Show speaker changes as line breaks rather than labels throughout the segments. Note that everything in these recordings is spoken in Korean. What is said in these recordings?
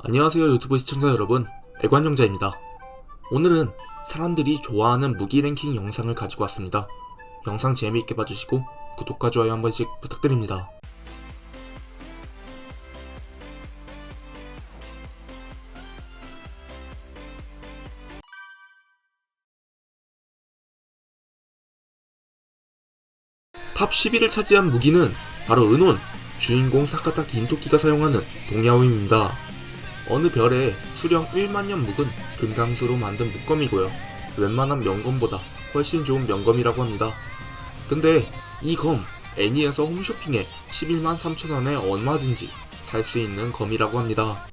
안녕하세요 유튜브 시청자 여러분, 애관용자입니다. 오늘은 사람들이 좋아하는 무기 랭킹 영상을 가지고 왔습니다. 영상 재미있게 봐주시고 구독과 좋아요 한 번씩 부탁드립니다. 탑 10위를 차지한 무기는 바로 은혼, 주인공 사카타 긴토끼가 사용하는 동야오입니다. 어느 별의 수령 1만년 묵은 금강수로 만든 묵검이고요. 웬만한 명검보다 훨씬 좋은 명검이라고 합니다. 근데 이 검 애니에서 홈쇼핑에 11만 3천원에 얼마든지 살 수 있는 검이라고 합니다.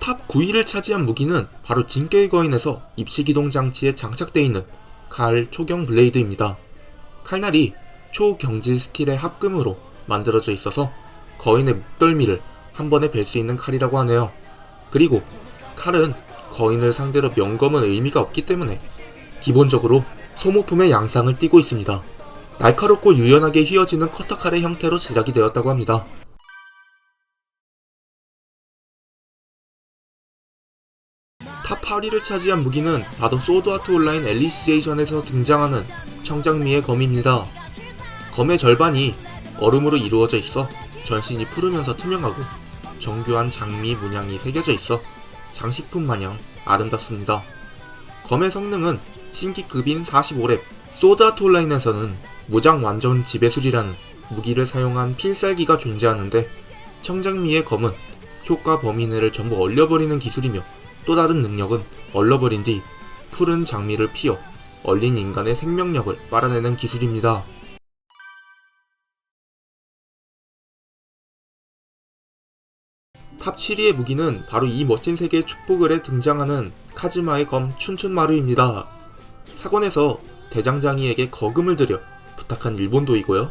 탑 9위를 차지한 무기는 바로 진격의 거인에서 입시기동 장치에 장착되어 있는 칼 초경 블레이드입니다. 칼날이 초경질 스틸의 합금으로 만들어져 있어서 거인의 목덜미를 한 번에 벨 수 있는 칼이라고 하네요. 그리고 칼은 거인을 상대로 명검은 의미가 없기 때문에 기본적으로 소모품의 양상을 띠고 있습니다. 날카롭고 유연하게 휘어지는 커터칼의 형태로 제작이 되었다고 합니다. 탑 8위를 차지한 무기는 바로 소드아트 온라인 엘리시제이션에서 등장하는 청장미의 검입니다. 검의 절반이 얼음으로 이루어져 있어 전신이 푸르면서 투명하고 정교한 장미 문양이 새겨져 있어 장식품 마냥 아름답습니다. 검의 성능은 신기급인 45렙, 소드아트 온라인에서는 무장 완전 지배술이라는 무기를 사용한 필살기가 존재하는데, 청장미의 검은 효과 범위 내를 전부 얼려버리는 기술이며 또 다른 능력은 얼려버린 뒤 푸른 장미를 피워 얼린 인간의 생명력을 빨아내는 기술입니다. 탑 7위의 무기는 바로 이 멋진 세계의 축복을에 등장하는 카즈마의 검 춘춘마루입니다. 사건에서 대장장이에게 거금을 들여 부탁한 일본도이고요.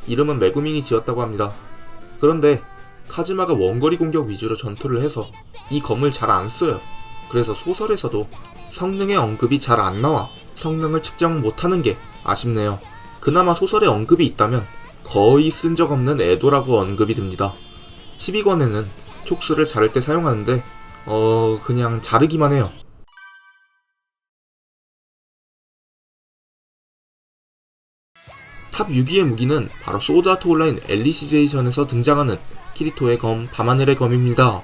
이름은 메구밍이 지었다고 합니다. 그런데 카즈마가 원거리 공격 위주로 전투를 해서 이 검을 잘 안 써요. 그래서 소설에서도 성능의 언급이 잘 안 나와 성능을 측정 못하는 게 아쉽네요. 그나마 소설에 언급이 있다면 거의 쓴 적 없는 에도라고 언급이 듭니다. 12권에는 촉수를 자를 때 사용하는데 그냥 자르기만 해요. 탑 6위의 무기는 바로 소드아트 온라인 엘리시제이션에서 등장하는 키리토의 검 밤하늘의 검입니다.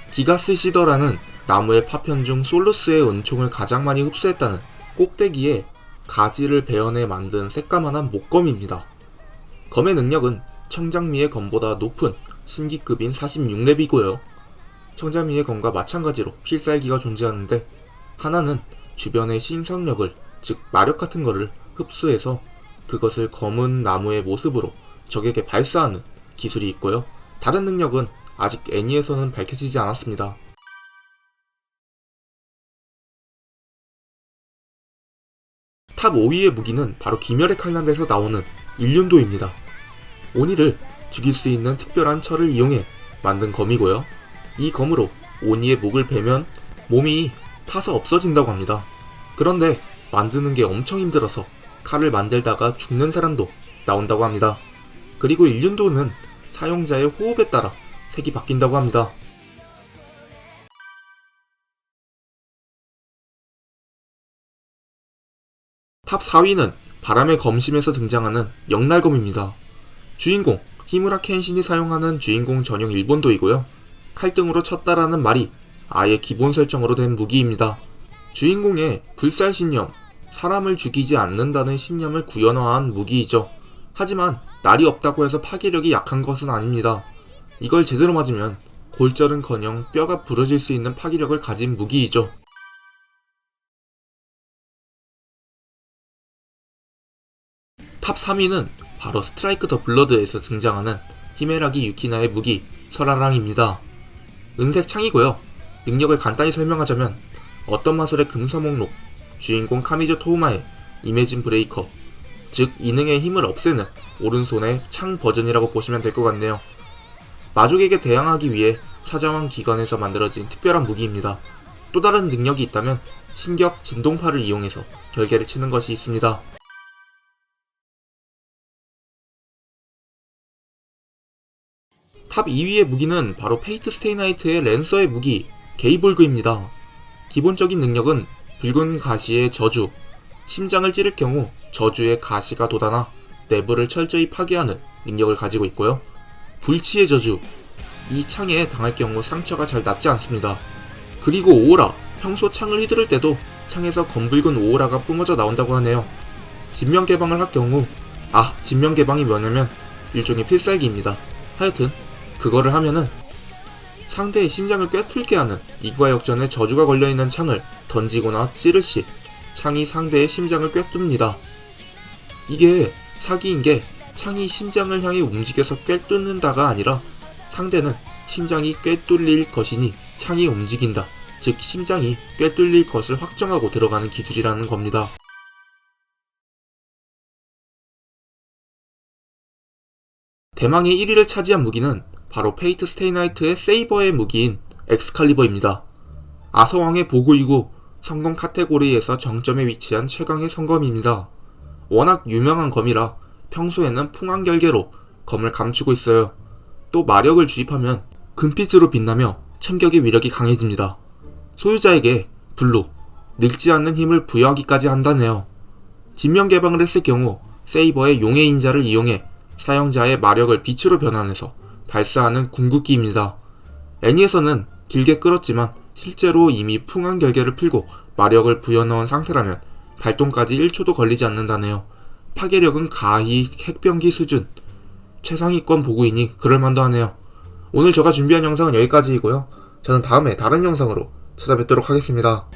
기가스 시더라는 나무의 파편 중 솔루스의 은총을 가장 많이 흡수했다는 꼭대기에 가지를 베어내 만든 새까만한 목검입니다. 검의 능력은 청장미의 검보다 높은 신기급인 46렙이고요. 청장미의 검과 마찬가지로 필살기가 존재하는데, 하나는 주변의 신성력을, 즉 마력 같은 거를 흡수해서 그것을 검은 나무의 모습으로 적에게 발사하는 기술이 있고요. 다른 능력은 아직 애니에서는 밝혀지지 않았습니다. 탑 5위의 무기는 바로 귀멸의 칼날에서 나오는 일륜도입니다. 오니를 죽일 수 있는 특별한 철을 이용해 만든 검이고요. 이 검으로 오니의 목을 베면 몸이 타서 없어진다고 합니다. 그런데 만드는 게 엄청 힘들어서 칼을 만들다가 죽는 사람도 나온다고 합니다. 그리고 일륜도는 사용자의 호흡에 따라 색이 바뀐다고 합니다. 탑 4위는 바람의 검심에서 등장하는 영날검입니다. 주인공 히무라 켄신이 사용하는 주인공 전용 일본도이고요. 칼등으로 쳤다라는 말이 아예 기본 설정으로 된 무기입니다. 주인공의 불살신념, 사람을 죽이지 않는다는 신념을 구현화한 무기이죠. 하지만 날이 없다고 해서 파괴력이 약한 것은 아닙니다. 이걸 제대로 맞으면 골절은커녕 뼈가 부러질 수 있는 파괴력을 가진 무기이죠. 탑 3위는 바로 스트라이크 더 블러드에서 등장하는 히메라기 유키나의 무기 설아랑입니다. 은색 창이고요. 능력을 간단히 설명하자면 어떤 마술의 금서목록, 주인공 카미조 토우마의 이매진 브레이커, 즉 이능의 힘을 없애는 오른손의 창 버전이라고 보시면 될 것 같네요. 마족에게 대항하기 위해 사자왕 기관에서 만들어진 특별한 무기입니다. 또 다른 능력이 있다면 신격 진동파를 이용해서 결계를 치는 것이 있습니다. 탑 2위의 무기는 바로 페이트 스테이 나이트의 랜서의 무기 게이볼그입니다. 기본적인 능력은 붉은 가시의 저주, 심장을 찌를 경우 저주의 가시가 돋아나 내부를 철저히 파괴하는 능력을 가지고 있고요. 불치의 저주, 이 창에 당할 경우 상처가 잘 낫지 않습니다. 그리고 오오라, 평소 창을 휘두를 때도 창에서 검붉은 오오라가 뿜어져 나온다고 하네요. 진명 개방을 할 경우, 진명 개방이 뭐냐면 일종의 필살기입니다. 하여튼 그거를 하면은 상대의 심장을 꿰뚫게 하는 이과역전에 저주가 걸려있는 창을 던지거나 찌를 시 창이 상대의 심장을 꿰뚫습니다. 이게 사기인 게 창이 심장을 향해 움직여서 꿰뚫는다가 아니라 상대는 심장이 꿰뚫릴 것이니 창이 움직인다. 즉 심장이 꿰뚫릴 것을 확정하고 들어가는 기술이라는 겁니다. 대망의 1위를 차지한 무기는 바로 페이트 스테이 나이트의 세이버의 무기인 엑스칼리버입니다. 아서왕의 보고이고 성검 카테고리에서 정점에 위치한 최강의 성검입니다. 워낙 유명한 검이라 평소에는 풍황결계로 검을 감추고 있어요. 또 마력을 주입하면 금빛으로 빛나며 참격의 위력이 강해집니다. 소유자에게 블루, 늙지 않는 힘을 부여하기까지 한다네요. 진명 개방을 했을 경우 세이버의 용의 인자를 이용해 사용자의 마력을 빛으로 변환해서 발사하는 궁극기입니다. 애니에서는 길게 끌었지만 실제로 이미 풍황결계를 풀고 마력을 부여넣은 상태라면 발동까지 1초도 걸리지 않는다네요. 파괴력은 가히 핵병기 수준. 최상위권 보고이니 그럴만도 하네요. 오늘 제가 준비한 영상은 여기까지이고요. 저는 다음에 다른 영상으로 찾아뵙도록 하겠습니다.